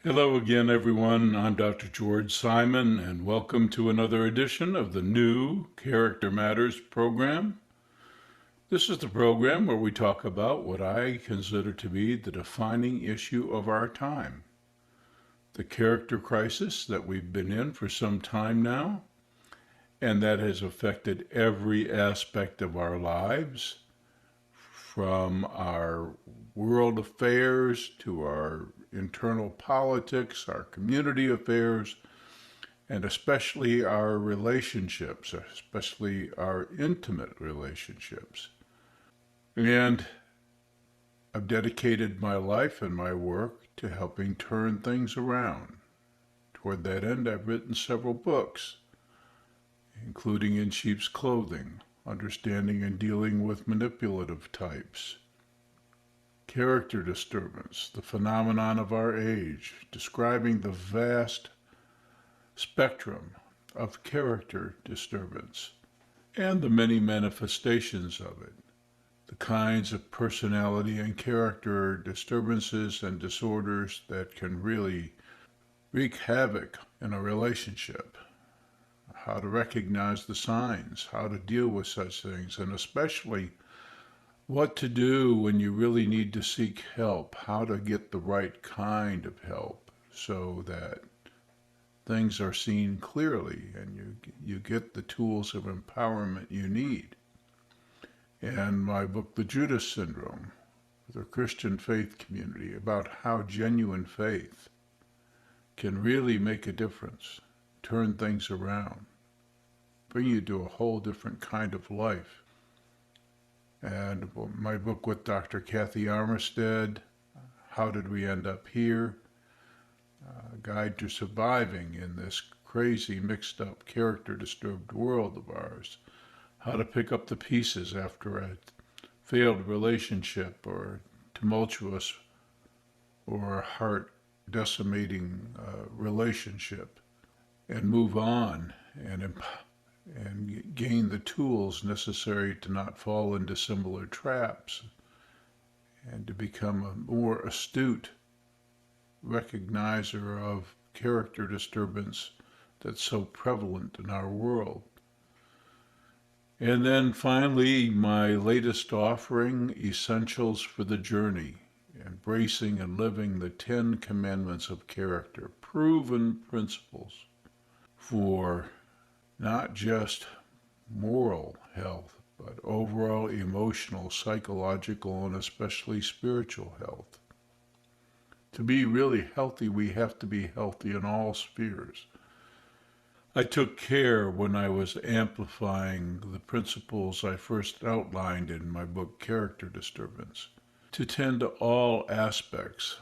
Hello again, everyone. I'm Dr. George Simon, and welcome to another edition of the new Character Matters program. This is the program where we talk about what I consider to be the defining issue of our time, the character crisis that we've been in for some time now, and that has affected every aspect of our lives, from our world affairs to our internal politics, our community affairs, and especially our relationships, especially our intimate relationships. And I've dedicated my life and my work to helping turn things around. Toward that end, I've written several books, including In Sheep's Clothing, Understanding and Dealing with Manipulative Types, Character Disturbance, the Phenomenon of Our Age, describing the vast spectrum of character disturbance and the many manifestations of it, the kinds of personality and character disturbances and disorders that can really wreak havoc in a relationship, how to recognize the signs, how to deal with such things, and especially what to do when you really need to seek help, how to get the right kind of help so that things are seen clearly and you get the tools of empowerment you need. And my book, The Judas Syndrome, the Christian faith community, about how genuine faith can really make a difference, turn things around, bring you to a whole different kind of life. And my book with Dr. Kathy Armistead, How Did We End Up Here? A Guide to Surviving in This Crazy, Mixed Up, Character Disturbed World of Ours. How to Pick Up the Pieces After a Failed Relationship or tumultuous or heart-decimating relationship, and move on and gain the tools necessary to not fall into similar traps and to become a more astute recognizer of character disturbance that's so prevalent in our world. And then finally, my latest offering, Essentials for the Journey, Embracing and Living the 10 Commandments of Character, proven principles for not just moral health, but overall emotional, psychological, and especially spiritual health. To be really healthy, we have to be healthy in all spheres. I took care when I was amplifying the principles I first outlined in my book, Character Disturbance, to tend to all aspects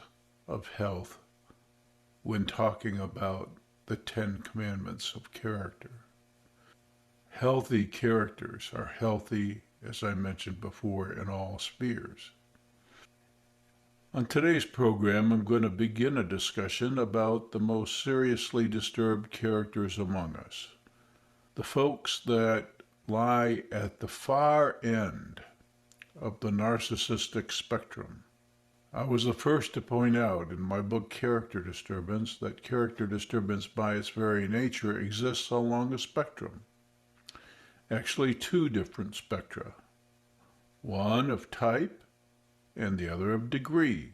of health when talking about the 10 Commandments of character. Healthy characters are healthy, as I mentioned before, in all spheres. On today's program, I'm going to begin a discussion about the most seriously disturbed characters among us, the folks that lie at the far end of the narcissistic spectrum. I was the first to point out in my book, Character Disturbance, that character disturbance by its very nature exists along a spectrum. Actually, two different spectra, one of type and the other of degree.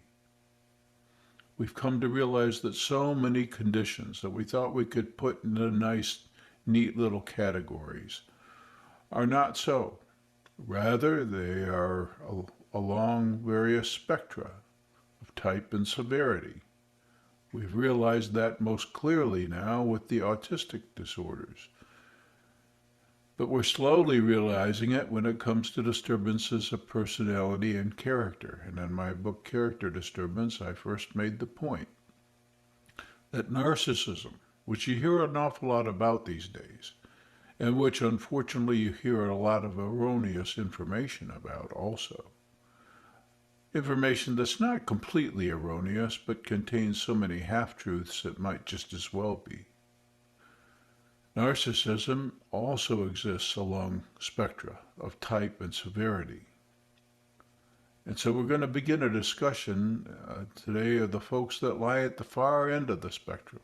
We've come to realize that so many conditions that we thought we could put into nice, neat little categories are not so. Rather, they are along various spectra of type and severity. We've realized that most clearly now with the autistic disorders. But we're slowly realizing it when it comes to disturbances of personality and character. And in my book, Character Disturbance, I first made the point that narcissism, which you hear an awful lot about these days, and which unfortunately you hear a lot of erroneous information about also, information that's not completely erroneous, but contains so many half-truths it might just as well be. Narcissism also exists along spectra of type and severity. And so we're going to begin a discussion today of the folks that lie at the far end of the spectrum.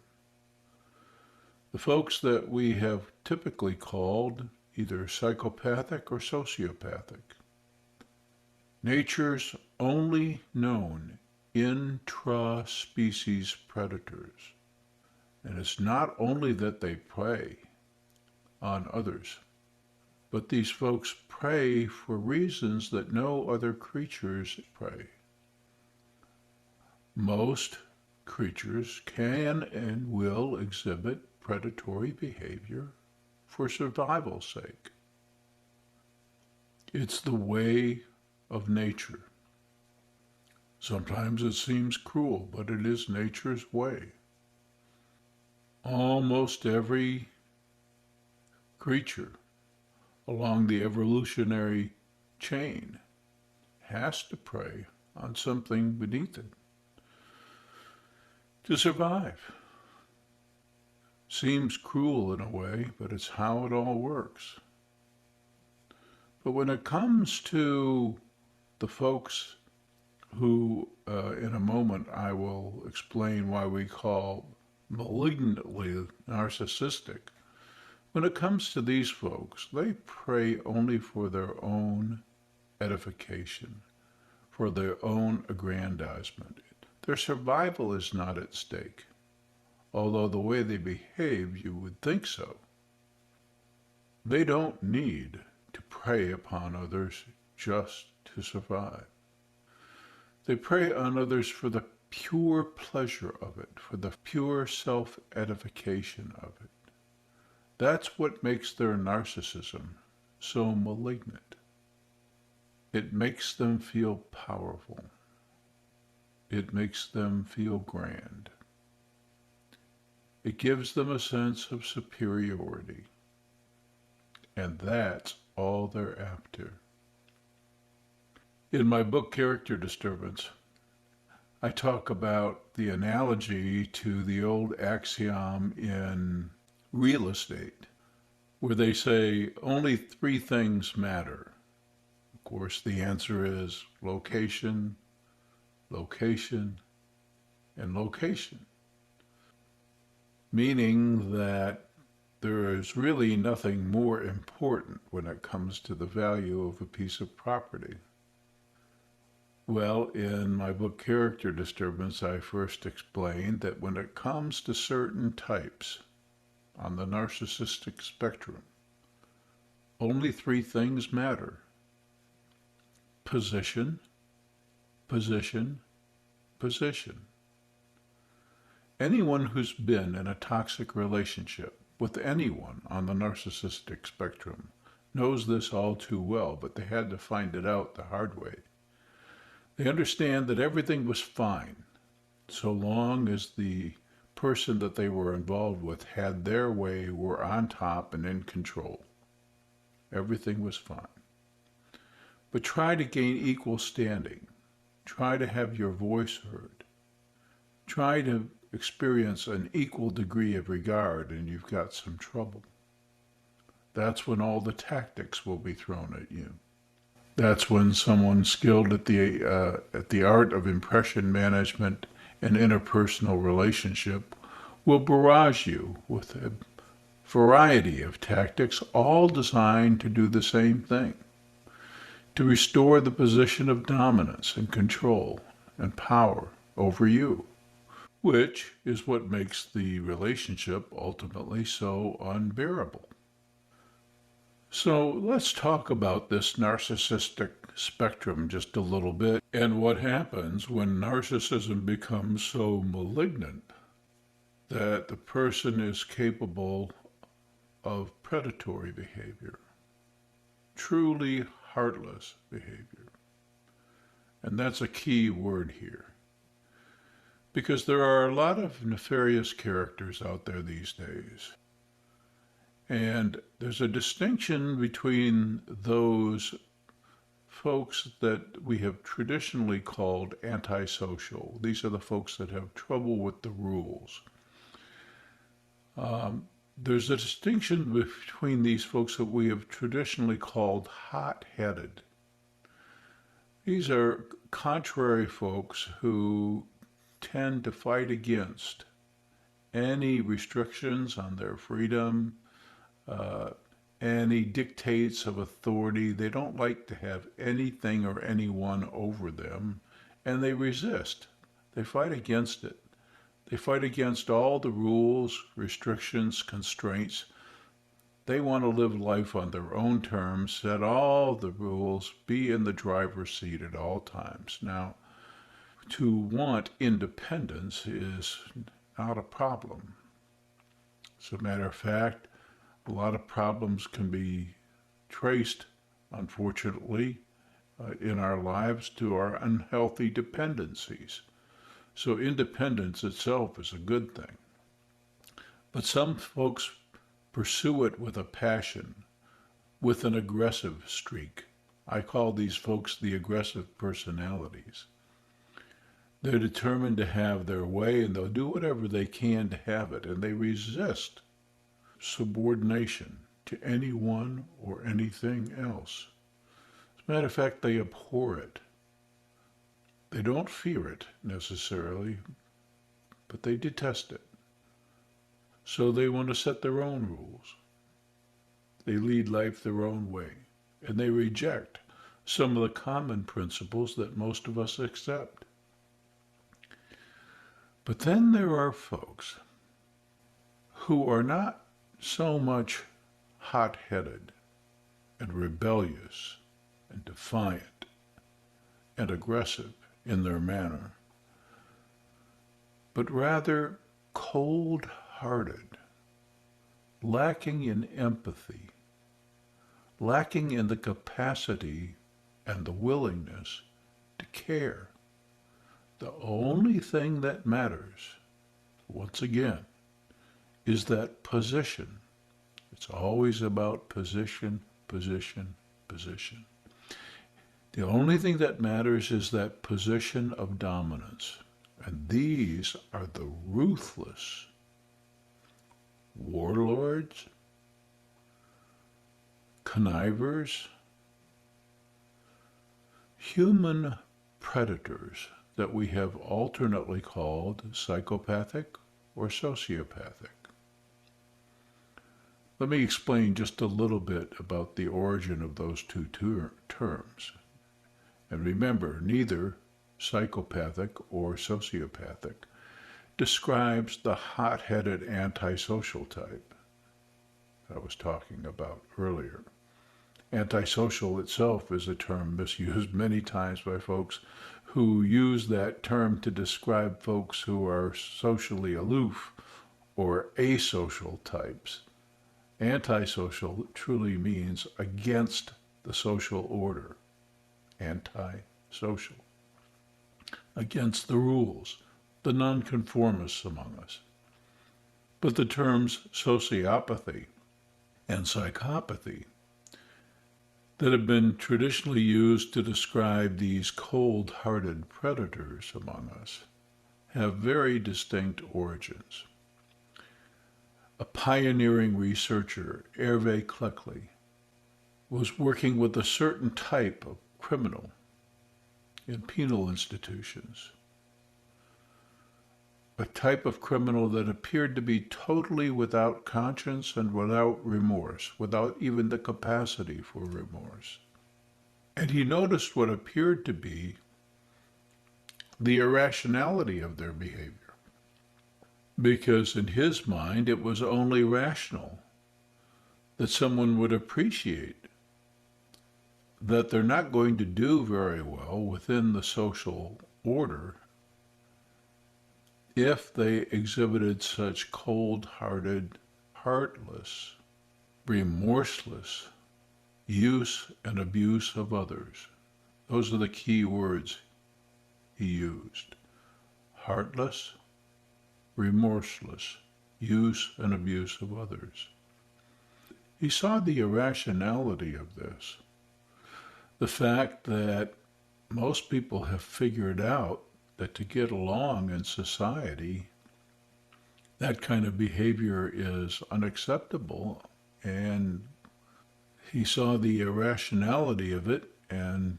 The folks that we have typically called either psychopathic or sociopathic. Nature's only known intra-species predators. And it's not only that they prey on others, but these folks prey for reasons that no other creatures prey. Most creatures can and will exhibit predatory behavior for survival's sake. It's the way of nature. Sometimes it seems cruel, but it is nature's way. Almost every creature along the evolutionary chain has to prey on something beneath it to survive. Seems cruel in a way, but it's how it all works. But when it comes to the folks who, in a moment, I will explain why we call malignantly narcissistic, when it comes to these folks, they prey only for their own edification, for their own aggrandizement. Their survival is not at stake, although the way they behave, you would think so. They don't need to prey upon others just to survive. They prey on others for the pure pleasure of it, for the pure self-edification of it. That's what makes their narcissism so malignant. It makes them feel powerful. It makes them feel grand. It gives them a sense of superiority. And that's all they're after. In my book, Character Disturbance, I talk about the analogy to the old axiom in real estate, where they say only three things matter. Of course, the answer is location, location, and location. Meaning that there is really nothing more important when it comes to the value of a piece of property. Well, in my book Character Disturbance, I first explained that when it comes to certain types on the narcissistic spectrum, only three things matter: position, position, position. Anyone who's been in a toxic relationship with anyone on the narcissistic spectrum knows this all too well, but they had to find it out the hard way. They understand that everything was fine so long as the person that they were involved with had their way, were on top and in control. Everything was fine. But try to gain equal standing. Try to have your voice heard. Try to experience an equal degree of regard, and you've got some trouble. That's when all the tactics will be thrown at you. That's when someone skilled at the art of impression management and interpersonal relationship will barrage you with a variety of tactics, all designed to do the same thing: to restore the position of dominance and control and power over you, which is what makes the relationship ultimately so unbearable. So let's talk about this narcissistic spectrum just a little bit, and what happens when narcissism becomes so malignant that the person is capable of predatory behavior, truly heartless behavior. And that's a key word here, because there are a lot of nefarious characters out there these days. And there's a distinction between those folks that we have traditionally called antisocial. These are the folks that have trouble with the rules. There's a distinction between these folks that we have traditionally called hot-headed. These are contrary folks who tend to fight against any restrictions on their freedom, uh, any dictates of authority. They don't like to have anything or anyone over them, and they resist. They fight against it. They fight against all the rules, restrictions, constraints. They want to live life on their own terms, set all the rules, be in the driver's seat at all times. Now, to want independence is not a problem. As a matter of fact, a lot of problems can be traced, unfortunately, in our lives to our unhealthy dependencies. So independence itself is a good thing. But some folks pursue it with a passion, with an aggressive streak. I call these folks the aggressive personalities. They're determined to have their way, and they'll do whatever they can to have it, and they resist subordination to anyone or anything else. As a matter of fact, they abhor it. They don't fear it necessarily, but they detest it. So they want to set their own rules. They lead life their own way, and they reject some of the common principles that most of us accept. But then there are folks who are not so much hot-headed and rebellious and defiant and aggressive in their manner, but rather cold-hearted, lacking in empathy, lacking in the capacity and the willingness to care. The only thing that matters, once again, is that position. It's always about position, position, position. The only thing that matters is that position of dominance. And these are the ruthless warlords, connivers, human predators that we have alternately called psychopathic or sociopathic. Let me explain just a little bit about the origin of those two terms. And remember, neither psychopathic or sociopathic describes the hot-headed antisocial type I was talking about earlier. Antisocial itself is a term misused many times by folks who use that term to describe folks who are socially aloof or asocial types. Antisocial truly means against the social order. Antisocial. Against the rules, the nonconformists among us. But the terms sociopathy and psychopathy that have been traditionally used to describe these cold-hearted predators among us have very distinct origins. A pioneering researcher, Hervé Cleckley, was working with a certain type of criminal in penal institutions, a type of criminal that appeared to be totally without conscience and without remorse, without even the capacity for remorse. And he noticed what appeared to be the irrationality of their behavior, because in his mind it was only rational that someone would appreciate that they're not going to do very well within the social order if they exhibited such cold-hearted, heartless, remorseless use and abuse of others. Those are the key words he used. Heartless, remorseless use and abuse of others. He saw the irrationality of this. The fact that most people have figured out that to get along in society, that kind of behavior is unacceptable, and he saw the irrationality of it, and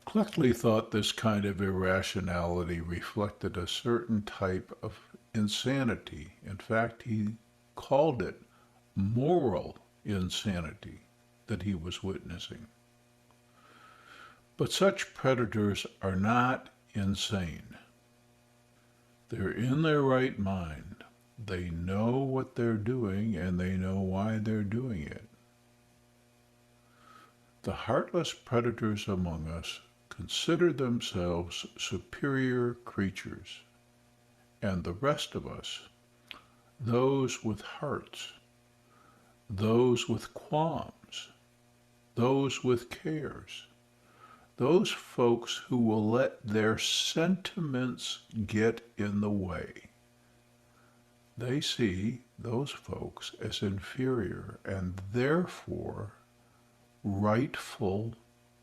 Cleckley thought this kind of irrationality reflected a certain type of insanity. In fact, he called it moral insanity that he was witnessing. But such predators are not insane. They're in their right mind. They know what they're doing and they know why they're doing it. The heartless predators among us consider themselves superior creatures, and the rest of us, those with hearts, those with qualms, those with cares, those folks who will let their sentiments get in the way. They see those folks as inferior and therefore rightful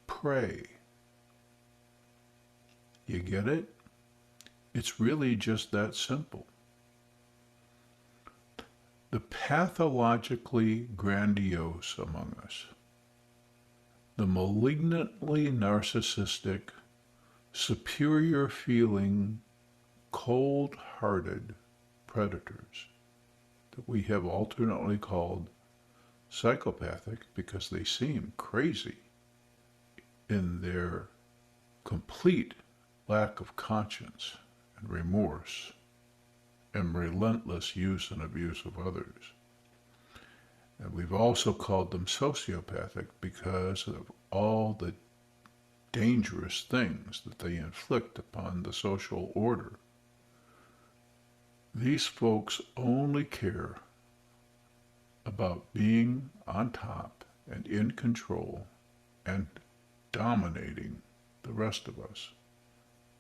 prey. You get it? It's really just that simple. The pathologically grandiose among us, the malignantly narcissistic, superior feeling, cold-hearted predators that we have alternately called psychopathic because they seem crazy in their complete lack of conscience and remorse and relentless use and abuse of others. And we've also called them sociopathic because of all the dangerous things that they inflict upon the social order. These folks only care about being on top and in control and dominating the rest of us.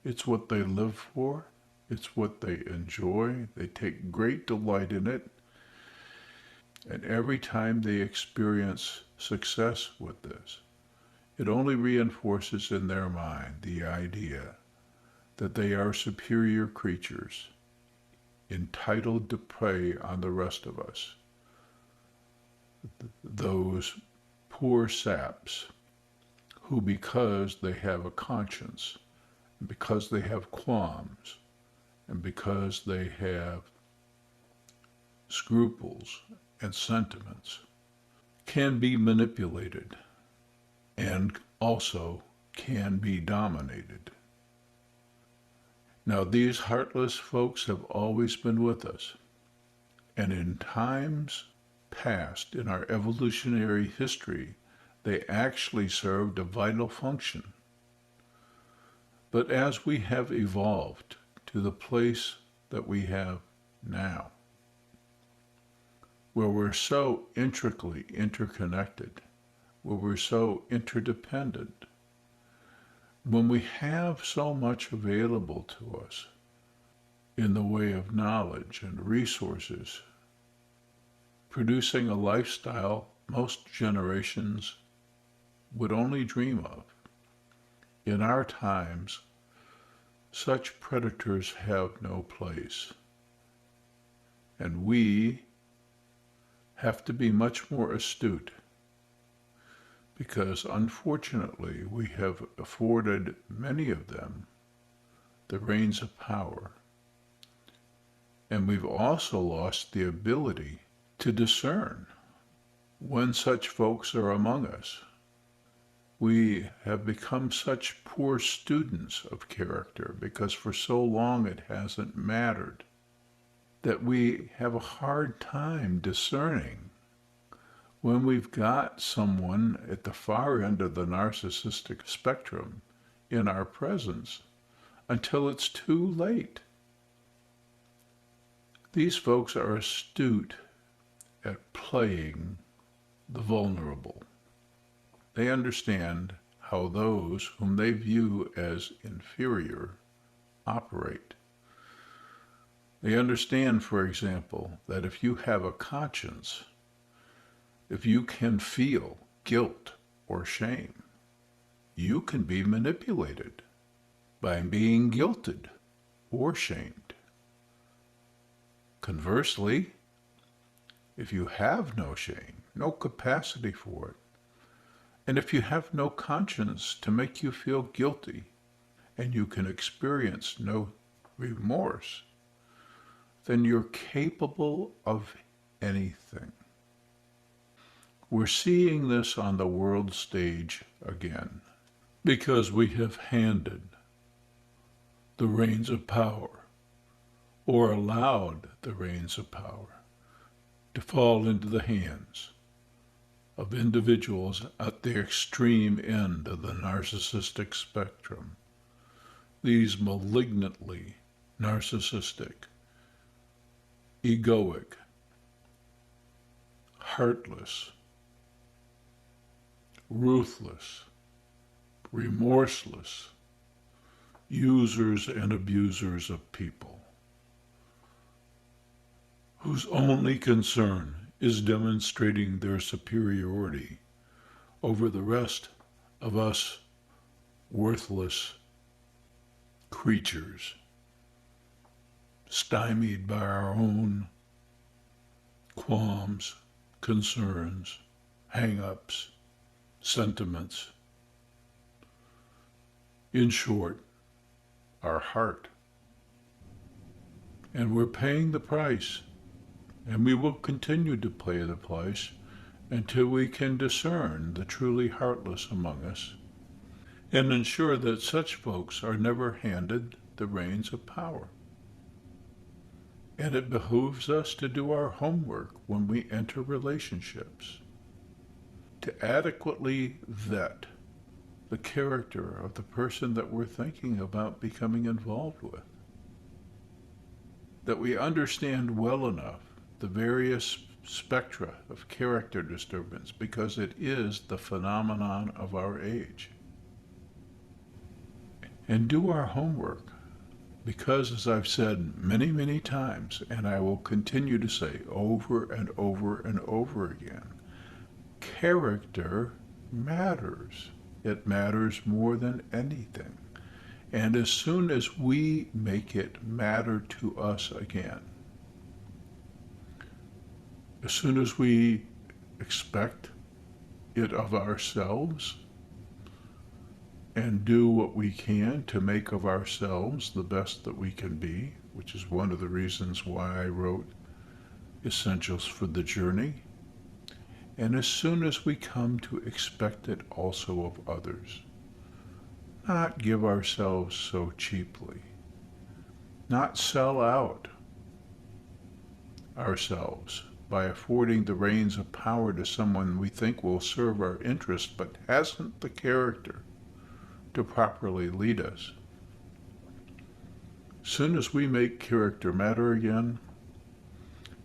It's what they live for. It's what they enjoy. They take great delight in it. And every time they experience success with this, it only reinforces in their mind the idea that they are superior creatures entitled to prey on the rest of us. Those poor saps who, because they have a conscience, and because they have qualms, and because they have scruples and sentiments, can be manipulated and also can be dominated. Now, these heartless folks have always been with us, and in times past in our evolutionary history, they actually served a vital function. But as we have evolved to the place that we have now, where we're so intricately interconnected, where we're so interdependent, when we have so much available to us in the way of knowledge and resources, producing a lifestyle most generations would only dream of. In our times, such predators have no place, and we have to be much more astute because unfortunately we have afforded many of them the reins of power, and we've also lost the ability to discern when such folks are among us. We have become such poor students of character because for so long it hasn't mattered that we have a hard time discerning when we've got someone at the far end of the narcissistic spectrum in our presence until it's too late. These folks are astute at playing the vulnerable. They understand how those whom they view as inferior operate. They understand, for example, that if you have a conscience, if you can feel guilt or shame, you can be manipulated by being guilted or shamed. Conversely, if you have no shame, no capacity for it, And if you have no conscience to make you feel guilty, and you can experience no remorse, then you're capable of anything. We're seeing this on the world stage again, because we have handed the reins of power, or allowed the reins of power, to fall into the hands of individuals at the extreme end of the narcissistic spectrum. These malignantly narcissistic, egoic, heartless, ruthless, remorseless users and abusers of people, whose only concern is demonstrating their superiority over the rest of us worthless creatures, stymied by our own qualms, concerns, hang-ups, sentiments. In short, our heart. And we're paying the price, and we will continue to pay the price until we can discern the truly heartless among us and ensure that such folks are never handed the reins of power. And it behooves us to do our homework when we enter relationships, to adequately vet the character of the person that we're thinking about becoming involved with, that we understand well enough the various spectra of character disturbance, because it is the phenomenon of our age. And do our homework, because, as I've said many, many times, and I will continue to say over and over and over again, character matters. It matters more than anything. And as soon as we make it matter to us again, as soon as we expect it of ourselves and do what we can to make of ourselves the best that we can be, which is one of the reasons why I wrote Essentials for the Journey, and as soon as we come to expect it also of others, not give ourselves so cheaply, not sell out ourselves by affording the reins of power to someone we think will serve our interest but hasn't the character to properly lead us. As soon as we make character matter again,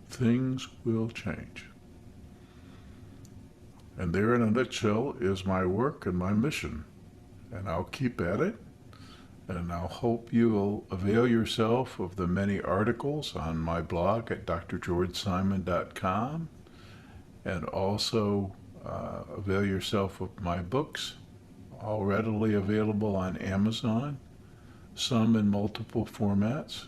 things will change. And there in a nutshell is my work and my mission. And I'll keep at it. And I'll hope you will avail yourself of the many articles on my blog at drgeorgesimon.com, and also avail yourself of my books, all readily available on Amazon, some in multiple formats.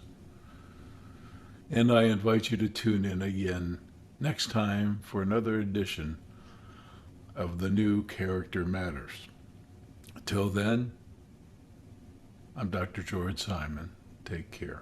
And I invite you to tune in again next time for another edition of The New Character Matters. Till then, I'm Dr. George Simon. Take care.